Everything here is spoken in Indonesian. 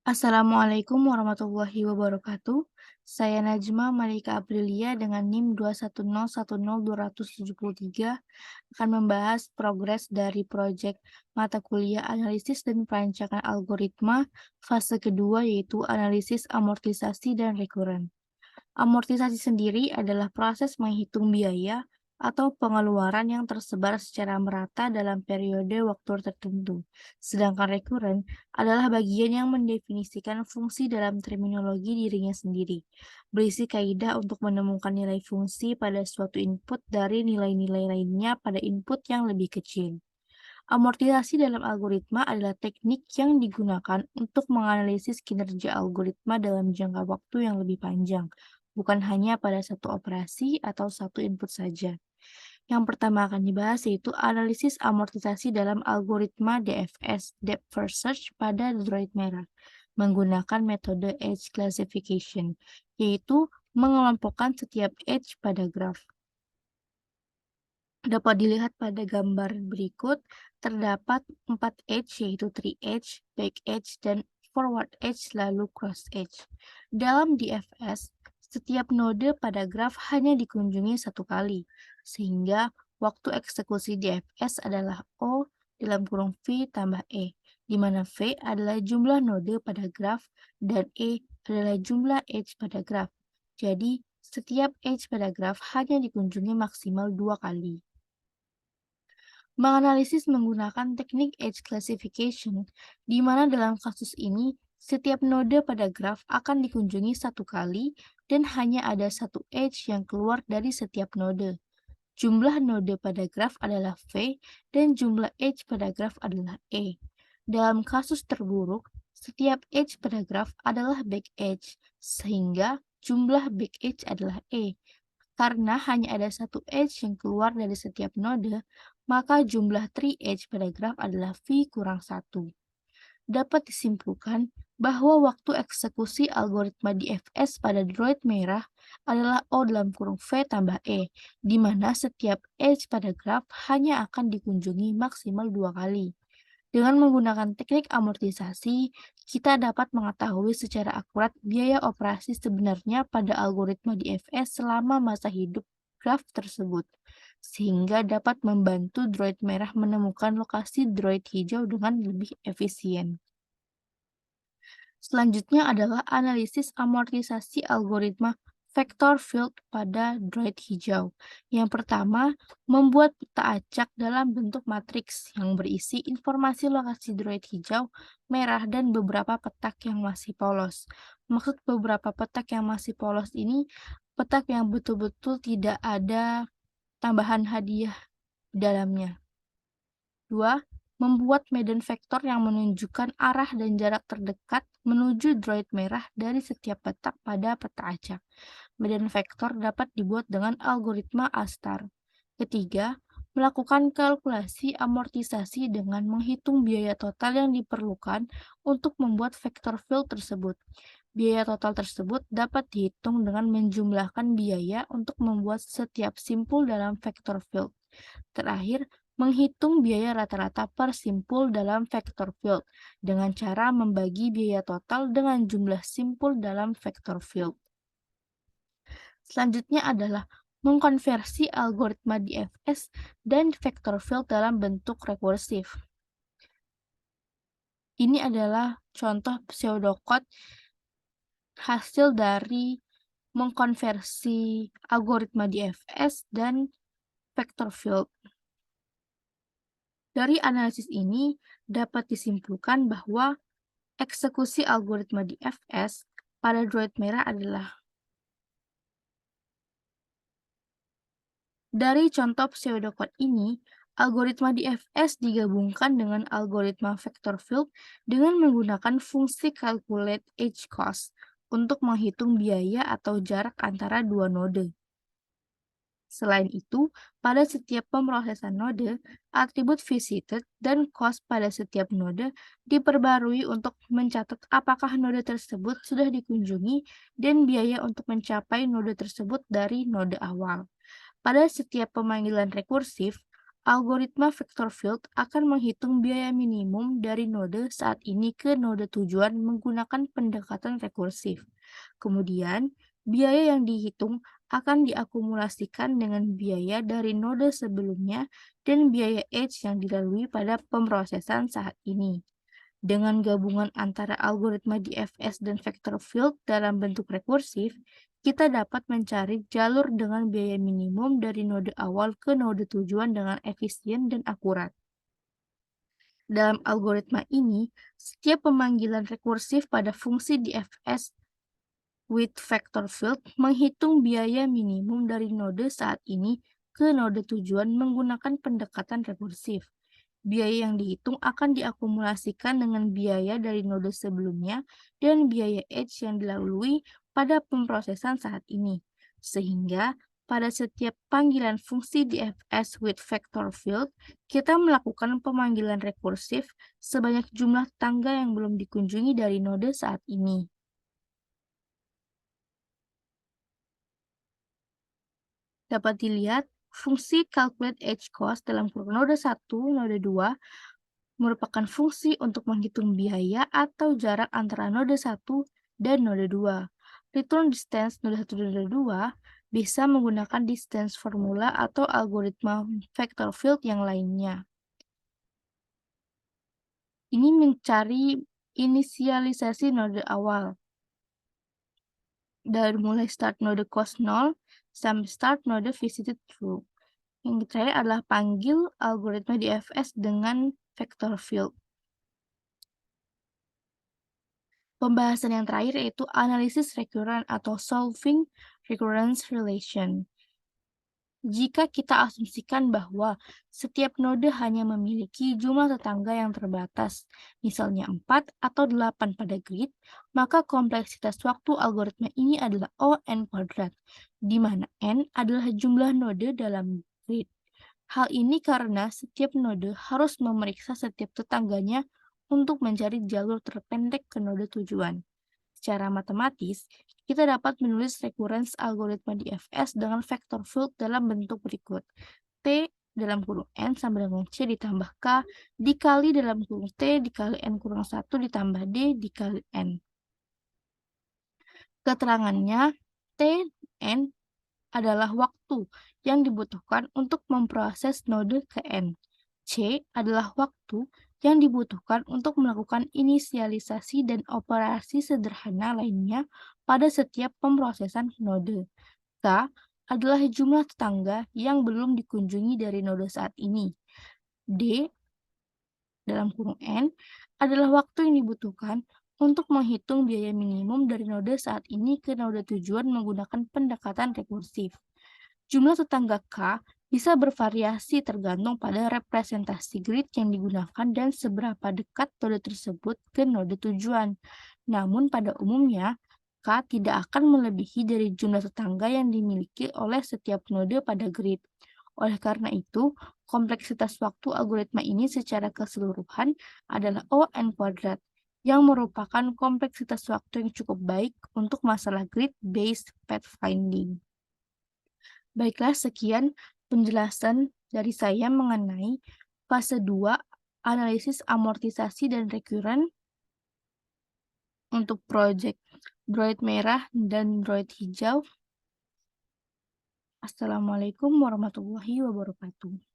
Assalamualaikum warahmatullahi wabarakatuh. Saya Najma Malika Aprilia dengan NIM 210102773 akan membahas progres dari proyek mata kuliah analisis dan perancangan algoritma fase kedua yaitu analisis amortisasi dan rekuren. Amortisasi sendiri adalah proses menghitung biaya atau pengeluaran yang tersebar secara merata dalam periode waktu tertentu. Sedangkan rekuren adalah bagian yang mendefinisikan fungsi dalam terminologi dirinya sendiri, berisi kaidah untuk menemukan nilai fungsi pada suatu input dari nilai-nilai lainnya pada input yang lebih kecil. Amortisasi dalam algoritma adalah teknik yang digunakan untuk menganalisis kinerja algoritma dalam jangka waktu yang lebih panjang, bukan hanya pada satu operasi atau satu input saja. Yang pertama akan dibahas yaitu analisis amortisasi dalam algoritma DFS, Depth First Search pada Droid merah, menggunakan metode edge classification, yaitu mengelompokkan setiap edge pada graf. Dapat dilihat pada gambar berikut, terdapat 4 edge yaitu tree edge, back edge, dan forward edge lalu cross edge. Dalam DFS, setiap node pada graf hanya dikunjungi satu kali, sehingga waktu eksekusi DFS adalah O dalam kurung V tambah E, di mana V adalah jumlah node pada graf dan E adalah jumlah edge pada graf. Jadi, setiap edge pada graf hanya dikunjungi maksimal 2 kali. Menganalisis menggunakan teknik edge classification, di mana dalam kasus ini setiap node pada graf akan dikunjungi satu kali dan hanya ada satu edge yang keluar dari setiap node. Jumlah node pada graf adalah V dan jumlah edge pada graf adalah E. Dalam kasus terburuk, setiap edge pada graf adalah back edge, sehingga jumlah back edge adalah E. Karena hanya ada satu edge yang keluar dari setiap node, maka jumlah tree edge pada graf adalah V kurang 1. Dapat disimpulkan bahwa waktu eksekusi algoritma DFS pada Droid merah adalah O dalam kurung V tambah E, di mana setiap edge pada graf hanya akan dikunjungi maksimal 2 kali. Dengan menggunakan teknik amortisasi, kita dapat mengetahui secara akurat biaya operasi sebenarnya pada algoritma DFS selama masa hidup graf tersebut, sehingga dapat membantu droid merah menemukan lokasi droid hijau dengan lebih efisien. Selanjutnya adalah analisis amortisasi algoritma vector field pada droid hijau. Yang pertama, membuat peta acak dalam bentuk matriks yang berisi informasi lokasi droid hijau, merah, dan beberapa petak yang masih polos. Maksud beberapa petak yang masih polos ini, petak yang betul-betul tidak ada tambahan hadiah di dalamnya. 2. Membuat medan vektor yang menunjukkan arah dan jarak terdekat menuju droid merah dari setiap petak pada peta acak. Medan vektor dapat dibuat dengan algoritma ASTAR. Ketiga, melakukan kalkulasi amortisasi dengan menghitung biaya total yang diperlukan untuk membuat vektor field tersebut. Biaya total tersebut dapat dihitung dengan menjumlahkan biaya untuk membuat setiap simpul dalam vektor field. Terakhir, menghitung biaya rata-rata per simpul dalam vector field dengan cara membagi biaya total dengan jumlah simpul dalam vector field. Selanjutnya adalah mengkonversi algoritma DFS dan vector field dalam bentuk rekursif. Ini adalah contoh pseudocode hasil dari mengkonversi algoritma DFS dan vector field. Dari analisis ini dapat disimpulkan bahwa eksekusi algoritma DFS pada droid merah adalah dari contoh pseudocode ini, algoritma DFS digabungkan dengan algoritma vector field dengan menggunakan fungsi calculate edge cost untuk menghitung biaya atau jarak antara dua node. Selain itu, pada setiap pemrosesan node, atribut visited dan cost pada setiap node diperbarui untuk mencatat apakah node tersebut sudah dikunjungi dan biaya untuk mencapai node tersebut dari node awal. Pada setiap pemanggilan rekursif, Algoritma vector field akan menghitung biaya minimum dari node saat ini ke node tujuan menggunakan pendekatan rekursif. Kemudian, biaya yang dihitung akan diakumulasikan dengan biaya dari node sebelumnya dan biaya edge yang dilalui pada pemrosesan saat ini. Dengan gabungan antara algoritma DFS dan vector field dalam bentuk rekursif, kita dapat mencari jalur dengan biaya minimum dari node awal ke node tujuan dengan efisien dan akurat. Dalam algoritma ini, setiap pemanggilan rekursif pada fungsi DFS with vector field menghitung biaya minimum dari node saat ini ke node tujuan menggunakan pendekatan rekursif. Biaya yang dihitung akan diakumulasikan dengan biaya dari node sebelumnya dan biaya edge yang dilalui pada pemrosesan saat ini. Sehingga pada setiap panggilan fungsi DFS with vector field, kita melakukan pemanggilan rekursif sebanyak jumlah tangga yang belum dikunjungi dari node saat ini. Dapat dilihat, fungsi calculate edge cost dalam kurung node 1, node 2 merupakan fungsi untuk menghitung biaya atau jarak antara node 1 dan node 2. Return distance node 1 dan node 2 bisa menggunakan distance formula atau algoritma vector field yang lainnya. Ini mencari inisialisasi node awal, dari mulai start node cost 0 sampai start node visited true. Yang terakhir adalah panggil algoritma DFS dengan vector field. Pembahasan yang terakhir yaitu analisis recurrent atau solving recurrence relation. Jika kita asumsikan bahwa setiap node hanya memiliki jumlah tetangga yang terbatas, misalnya 4 atau 8 pada grid, maka kompleksitas waktu algoritma ini adalah O(n²), di mana n adalah jumlah node dalam grid. Hal ini karena setiap node harus memeriksa setiap tetangganya untuk mencari jalur terpendek ke node tujuan. Secara matematis, kita dapat menulis recurrence algoritma DFS dengan vector field dalam bentuk berikut. T dalam kurung N sama dengan C ditambah K dikali dalam kurung T dikali N kurang 1 ditambah D dikali N. Keterangannya, T, N adalah waktu yang dibutuhkan untuk memproses node ke N. C adalah waktu yang dibutuhkan untuk melakukan inisialisasi dan operasi sederhana lainnya pada setiap pemrosesan node. K adalah jumlah tetangga yang belum dikunjungi dari node saat ini. D dalam kurung N adalah waktu yang dibutuhkan untuk menghitung biaya minimum dari node saat ini ke node tujuan menggunakan pendekatan rekursif. Jumlah tetangga K bisa bervariasi tergantung pada representasi grid yang digunakan dan seberapa dekat node tersebut ke node tujuan. Namun pada umumnya, K tidak akan melebihi dari jumlah tetangga yang dimiliki oleh setiap node pada grid. Oleh karena itu, kompleksitas waktu algoritma ini secara keseluruhan adalah O(n²), yang merupakan kompleksitas waktu yang cukup baik untuk masalah grid-based pathfinding. Baiklah, sekian penjelasan dari saya mengenai fase 2, analisis amortisasi dan recurrent untuk proyek Droid merah dan Droid hijau. Assalamualaikum warahmatullahi wabarakatuh.